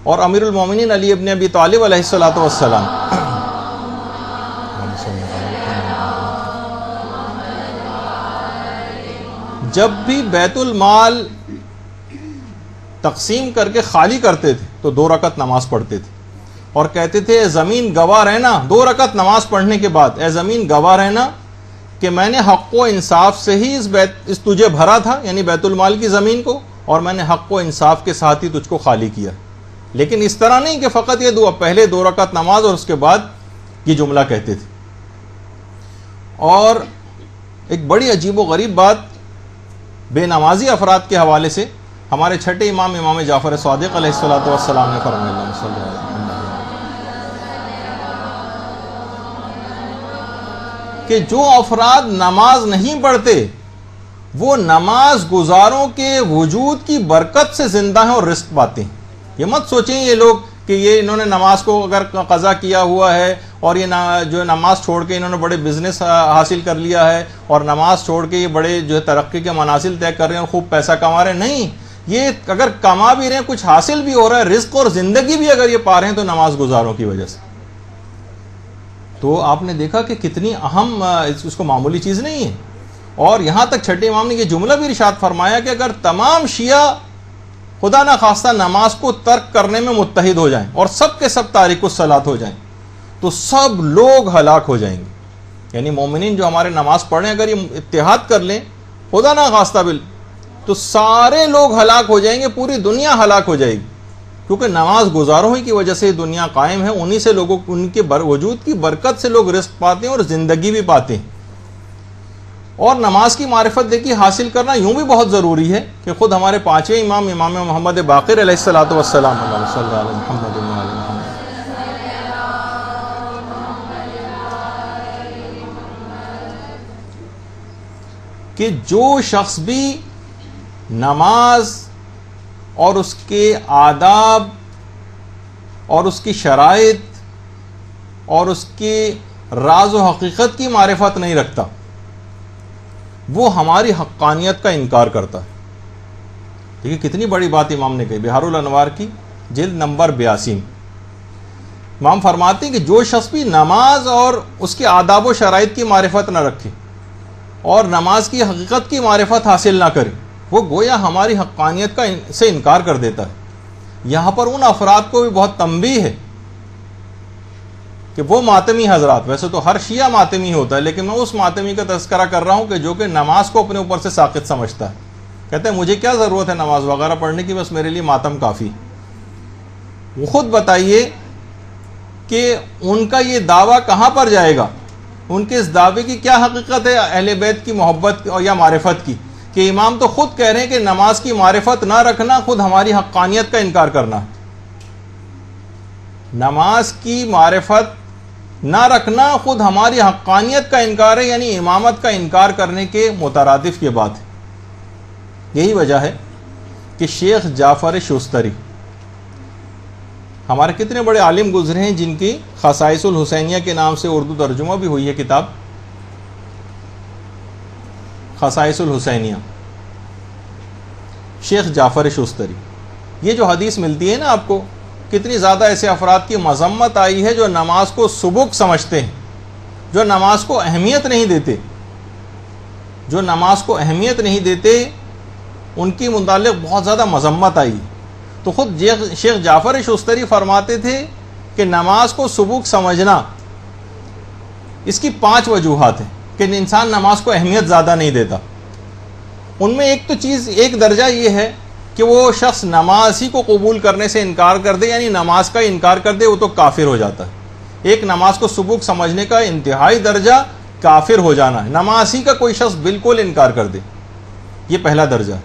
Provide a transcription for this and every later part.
اور امیر المومنین علی ابن ابی طالب علیہ الصلوۃ والسلام جب بھی بیت المال تقسیم کر کے خالی کرتے تھے تو 2 رکعت نماز پڑھتے تھے اور کہتے تھے اے زمین گواہ رہنا، 2 رکعت نماز پڑھنے کے بعد اے زمین گواہ رہنا کہ میں نے حق و انصاف سے ہی اس تجھے بھرا تھا، یعنی بیت المال کی زمین کو، اور میں نے حق و انصاف کے ساتھ ہی تجھ کو خالی کیا. لیکن اس طرح نہیں کہ فقط یہ پہلے 2 رکعت نماز اور اس کے بعد یہ جملہ کہتے تھے. اور ایک بڑی عجیب و غریب بات بے نمازی افراد کے حوالے سے ہمارے چھٹے امام جعفر صادق علیہ الصلوۃ والسلام نے فرمایا کہ جو افراد نماز نہیں پڑھتے وہ نماز گزاروں کے وجود کی برکت سے زندہ ہیں اور رزق پاتے ہیں. یہ مت سوچیں یہ لوگ کہ یہ انہوں نے نماز کو اگر قضا کیا ہوا ہے اور یہ جو نماز چھوڑ کے انہوں نے بڑے بزنس حاصل کر لیا ہے اور نماز چھوڑ کے یہ بڑے جو ہے ترقی کے منازل طے کر رہے ہیں اور خوب پیسہ کما رہے ہیں. نہیں، یہ اگر کما بھی رہے ہیں، کچھ حاصل بھی ہو رہا ہے، رزق اور زندگی بھی اگر یہ پا رہے ہیں تو نماز گزاروں کی وجہ سے. تو آپ نے دیکھا کہ کتنی اہم، اس کو معمولی چیز نہیں ہے. اور یہاں تک چھٹے امام نے یہ جملہ بھی ارشاد فرمایا کہ اگر تمام شیعہ خدا نہ خواستہ نماز کو ترک کرنے میں متحد ہو جائیں اور سب کے سب تارک الصلاۃ ہو جائیں تو سب لوگ ہلاک ہو جائیں گے. یعنی مومنین جو ہمارے نماز پڑھ رہے ہیں اگر یہ اتحاد کر لیں خدا نہ خواستہ تو سارے لوگ ہلاک ہو جائیں گے، پوری دنیا ہلاک ہو جائے گی. کیونکہ نماز گزاروں ہی کی وجہ سے دنیا قائم ہے، انہی سے لوگوں، ان کے وجود کی برکت سے لوگ رزق پاتے ہیں اور زندگی بھی پاتے ہیں. اور نماز کی معرفت دیکھیے حاصل کرنا یوں بھی بہت ضروری ہے کہ خود ہمارے 5ویں امام محمد باقر علیہ الصلوۃ والسلام کہ جو شخص بھی نماز اور اس کے آداب اور اس کی شرائط اور اس کے راز و حقیقت کی معرفت نہیں رکھتا وہ ہماری حقانیت کا انکار کرتا ہے. دیکھیے کتنی بڑی بات امام نے کہی. بہار الانوار کی جلد نمبر 82 امام فرماتے ہیں کہ جو شخص بھی نماز اور اس کے آداب و شرائط کی معرفت نہ رکھے اور نماز کی حقیقت کی معرفت حاصل نہ کرے وہ گویا ہماری حقانیت کا سے انکار کر دیتا ہے. یہاں پر ان افراد کو بھی بہت تنبیہ ہے کہ وہ ماتمی حضرات، ویسے تو ہر شیعہ ماتمی ہوتا ہے لیکن میں اس ماتمی کا تذکرہ کر رہا ہوں کہ جو کہ نماز کو اپنے اوپر سے ساقط سمجھتا ہے. کہتے ہیں مجھے کیا ضرورت ہے نماز وغیرہ پڑھنے کی، بس میرے لیے ماتم کافی. وہ خود بتائیے کہ ان کا یہ دعویٰ کہاں پر جائے گا، ان کے اس دعوے کی کیا حقیقت ہے اہل بیت کی محبت یا معرفت کی، کہ امام تو خود کہہ رہے ہیں کہ نماز کی معرفت نہ رکھنا خود ہماری حقانیت کا انکار کرنا ہے. نماز کی معرفت نہ رکھنا خود ہماری حقانیت کا انکار ہے، یعنی امامت کا انکار کرنے کے مترادف یہ بات ہے. یہی وجہ ہے کہ شیخ جعفر شستری ہمارے کتنے بڑے عالم گزرے ہیں جن کی خصائص الحسینیہ کے نام سے اردو ترجمہ بھی ہوئی ہے کتاب خصائص الحسینیہ. شیخ جعفر شستری، یہ جو حدیث ملتی ہے نا آپ کو، کتنی زیادہ ایسے افراد کی مذمت آئی ہے جو نماز کو سبک سمجھتے ہیں، جو نماز کو اہمیت نہیں دیتے، جو نماز کو اہمیت نہیں دیتے، ان کی متعلق بہت زیادہ مذمت آئی. تو خود شیخ جعفر شستری فرماتے تھے کہ نماز کو سبک سمجھنا اس کی 5 وجوہات ہیں کہ انسان نماز کو اہمیت زیادہ نہیں دیتا. ان میں ایک درجہ یہ ہے کہ وہ شخص نماز ہی کو قبول کرنے سے انکار کر دے، یعنی نماز کا انکار کر دے وہ تو کافر ہو جاتا ہے. ایک نماز کو سبک سمجھنے کا انتہائی درجہ کافر ہو جانا ہے، نماز ہی کا کوئی شخص بالکل انکار کر دے، یہ پہلا درجہ ہے.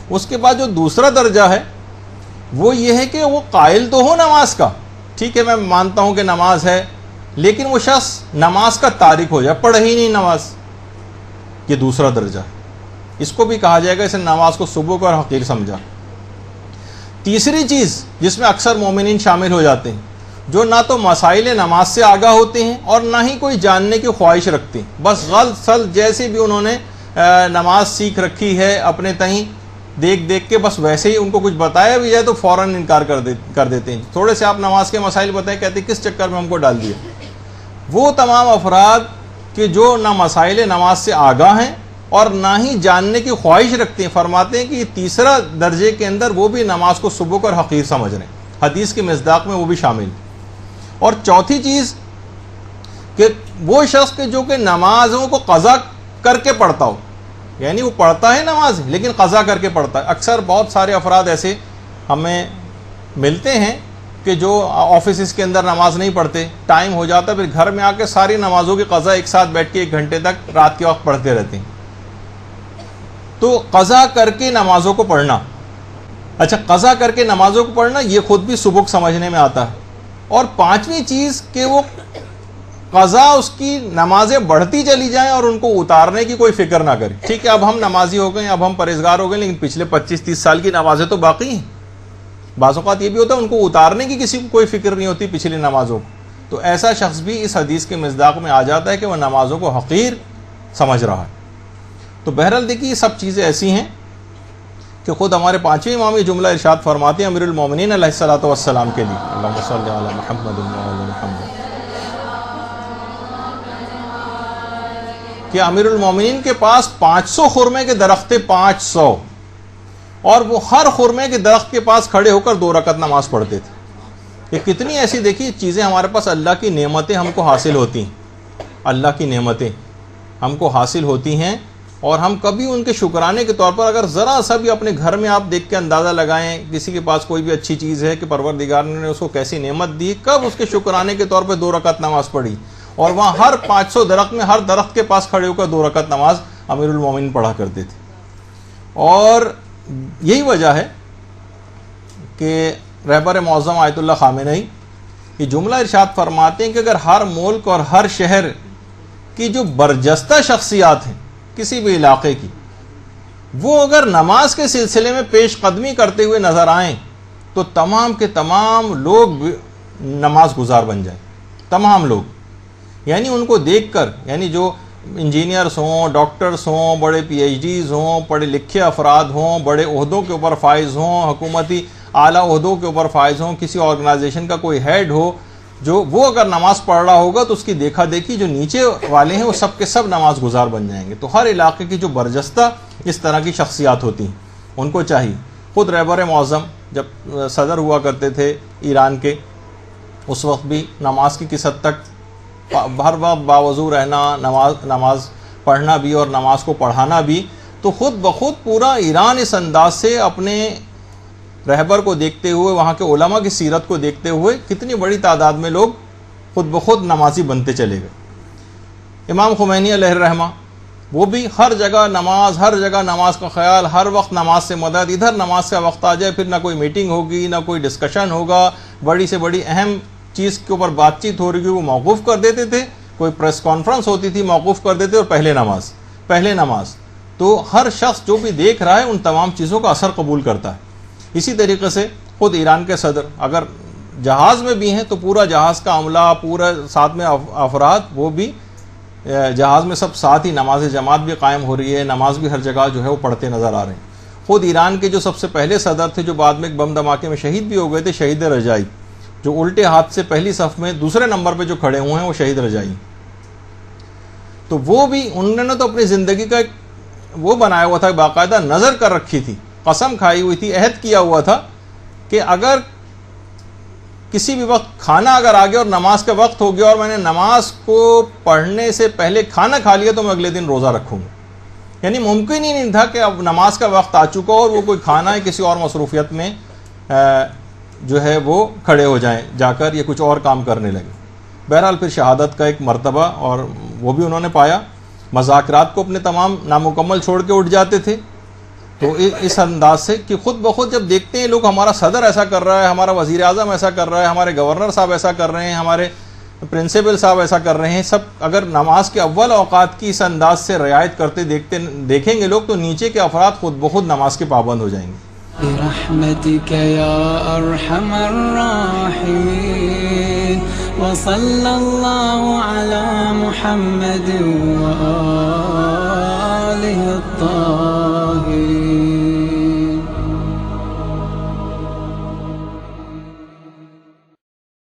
اس کے بعد جو دوسرا درجہ ہے وہ یہ ہے کہ وہ قائل تو ہو نماز کا، ٹھیک ہے میں مانتا ہوں کہ نماز ہے، لیکن وہ شخص نماز کا تارک ہو جائے، پڑھے ہی نہیں نماز، یہ دوسرا درجہ ہے. اس کو بھی کہا جائے گا اس نے نماز کو سبک اور حقیر سمجھا. تیسری چیز جس میں اکثر مومنین شامل ہو جاتے ہیں، جو نہ تو مسائل نماز سے آگاہ ہوتے ہیں اور نہ ہی کوئی جاننے کی خواہش رکھتے ہیں، بس غلط سل جیسے بھی انہوں نے نماز سیکھ رکھی ہے اپنے تئیں دیکھ دیکھ کے بس ویسے ہی ان کو کچھ بتایا بھی جائے تو فوراً انکار کر دیتے ہیں. تھوڑے سے آپ نماز کے مسائل بتائیں، کہتے ہیں کس چکر میں ہم کو ڈال دیا. وہ تمام افراد کہ جو نہ مسائل نماز سے آگاہ ہیں اور نہ ہی جاننے کی خواہش رکھتے ہیں، فرماتے ہیں کہ یہ تیسرا درجے کے اندر وہ بھی نماز کو سبک اور حقیر سمجھ رہے ہیں، حدیث کے مصداق میں وہ بھی شامل. اور چوتھی چیز کہ وہ شخص کہ جو کہ نمازوں کو قضا کر کے پڑھتا ہو، یعنی وہ پڑھتا ہے نماز لیکن قضا کر کے پڑھتا ہے. اکثر بہت سارے افراد ایسے ہمیں ملتے ہیں کہ جو آفیسز کے اندر نماز نہیں پڑھتے، ٹائم ہو جاتا ہے پھر گھر میں آ کے ساری نمازوں کی قضا ایک ساتھ بیٹھ کے 1 گھنٹے تک رات کے وقت پڑھتے رہتے ہیں. تو قضا کر کے نمازوں کو پڑھنا، اچھا قضا کر کے نمازوں کو پڑھنا یہ خود بھی سبک سمجھنے میں آتا ہے. اور پانچویں چیز کہ وہ قضا اس کی نمازیں بڑھتی چلی جائیں اور ان کو اتارنے کی کوئی فکر نہ کرے. ٹھیک ہے اب ہم نمازی ہو گئے، اب ہم پرہیزگار ہو گئے، لیکن پچھلے 25-30 سال کی نمازیں تو باقی ہیں. بعض اوقات یہ بھی ہوتا ہے ان کو اتارنے کی کسی کو کوئی فکر نہیں ہوتی پچھلی نمازوں کو. تو ایسا شخص بھی اس حدیث کے مصداق میں آ جاتا ہے کہ وہ نمازوں کو حقیر سمجھ رہا ہے. تو بہرحال دیکھیے یہ سب چیزیں ایسی ہیں کہ خود ہمارے 5ویں امام یہ جملہ ارشاد فرماتے ہیں امیر المومنین علیہ الصلوۃ والسلام کے لیے، اللہم صلی علی محمد وعلی محمد، کہ امیر المومنین کے پاس 500 خرمے کے درخت تھے، 500، اور وہ ہر خرمے کے درخت کے پاس کھڑے ہو کر 2 رکعت نماز پڑھتے تھے. یہ کتنی ایسی دیکھیے چیزیں ہمارے پاس، اللہ کی نعمتیں ہم کو حاصل ہوتی ہیں، اللہ کی نعمتیں ہم کو حاصل ہوتی ہیں، اور ہم کبھی ان کے شکرانے کے طور پر اگر ذرا سا بھی اپنے گھر میں آپ دیکھ کے اندازہ لگائیں کسی کے پاس کوئی بھی اچھی چیز ہے کہ پروردگار نے اس کو کیسی نعمت دی، کب اس کے شکرانے کے طور پہ 2 رکعت نماز پڑھی. اور وہاں ہر 500 درخت میں ہر درخت کے پاس کھڑے ہو کر 2 رکعت نماز امیر المومنین پڑھا کرتے تھے. اور یہی وجہ ہے کہ رہبر معظم آیت اللہ خامنئی یہ جملہ ارشاد فرماتے ہیں کہ اگر ہر ملک اور ہر شہر کی جو برجستہ شخصیات ہیں کسی بھی علاقے کی، وہ اگر نماز کے سلسلے میں پیش قدمی کرتے ہوئے نظر آئیں تو تمام کے تمام لوگ نماز گزار بن جائیں. تمام لوگ، یعنی ان کو دیکھ کر، یعنی جو انجینئرس ہوں، ڈاکٹرس ہوں، بڑے پی ایچ ڈیز ہوں، پڑھے لکھے افراد ہوں، بڑے عہدوں کے اوپر فائز ہوں، حکومتی اعلیٰ عہدوں کے اوپر فائز ہوں، کسی آرگنائزیشن کا کوئی ہیڈ ہو، جو وہ اگر نماز پڑھ رہا ہوگا تو اس کی دیکھا دیکھی جو نیچے والے ہیں وہ سب کے سب نماز گزار بن جائیں گے. تو ہر علاقے کی جو برجستہ اس طرح کی شخصیات ہوتی ہیں ان کو چاہیے. خود رہبر معظم جب صدر ہوا کرتے تھے ایران کے، اس وقت بھی نماز کی کس حد تک ہر وقت باوضو رہنا، نماز پڑھنا بھی اور نماز کو پڑھانا بھی. تو خود بخود پورا ایران اس انداز سے اپنے رہبر کو دیکھتے ہوئے، وہاں کے علماء کی سیرت کو دیکھتے ہوئے کتنی بڑی تعداد میں لوگ خود بخود نمازی بنتے چلے گئے. امام خمینی علیہ الرحمہ وہ بھی ہر جگہ نماز، ہر جگہ نماز کا خیال، ہر وقت نماز سے مدد. ادھر نماز کا وقت آ جائے پھر نہ کوئی میٹنگ ہوگی، نہ کوئی ڈسکشن ہوگا، بڑی سے بڑی اہم چیز کے اوپر بات چیت ہو رہی ہے وہ موقوف کر دیتے تھے. کوئی پریس کانفرنس ہوتی تھی موقوف کر دیتے اور پہلے نماز. تو ہر شخص جو بھی دیکھ رہا ہے ان تمام چیزوں کا اثر قبول کرتا ہے. اسی طریقے سے خود ایران کے صدر اگر جہاز میں بھی ہیں تو پورا جہاز کا عملہ، پورا ساتھ میں افراد، وہ بھی جہاز میں سب ساتھ ہی نماز جماعت بھی قائم ہو رہی ہے، نماز بھی ہر جگہ جو ہے وہ پڑھتے نظر آ رہے ہیں. خود ایران کے جو سب سے پہلے صدر تھے جو بعد میں ایک بم دھماکے میں شہید بھی ہو گئے تھے، شہید رجائی، جو الٹے ہاتھ سے پہلی صف میں دوسرے نمبر پہ جو کھڑے ہوئے ہیں وہ شہید رجائی. تو وہ بھی انہوں نے تو اپنی زندگی کا ایک وہ بنایا ہوا تھا، باقاعدہ نظر کر رکھی تھی، قسم کھائی ہوئی تھی، عہد کیا ہوا تھا کہ اگر کسی بھی وقت کھانا اگر آ گیا اور نماز کا وقت ہو گیا اور میں نے نماز کو پڑھنے سے پہلے کھانا کھا لیا تو میں اگلے دن روزہ رکھوں گا. یعنی ممکن ہی نہیں تھا کہ اب نماز کا وقت آ چکا اور وہ کوئی کھانا ہے کسی اور مصروفیت میں جو ہے وہ کھڑے ہو جائیں جا کر یا کچھ اور کام کرنے لگے. بہرحال پھر شہادت کا ایک مرتبہ اور وہ بھی انہوں نے پایا. مذاکرات کو اپنے تمام نامکمل چھوڑ کے اٹھ جاتے تھے. تو اس انداز سے کہ خود بخود جب دیکھتے ہیں لوگ ہمارا صدر ایسا کر رہا ہے، ہمارا وزیر اعظم ایسا کر رہا ہے، ہمارے گورنر صاحب ایسا کر رہے ہیں، ہمارے پرنسپل صاحب ایسا کر رہے ہیں، سب اگر نماز کے اول اوقات کی اس انداز سے رعایت کرتے دیکھیں گے لوگ تو نیچے کے افراد خود بخود نماز کے پابند ہو جائیں گے. برحمتك يا أرحم الراحمين وصلى الله على محمد وآله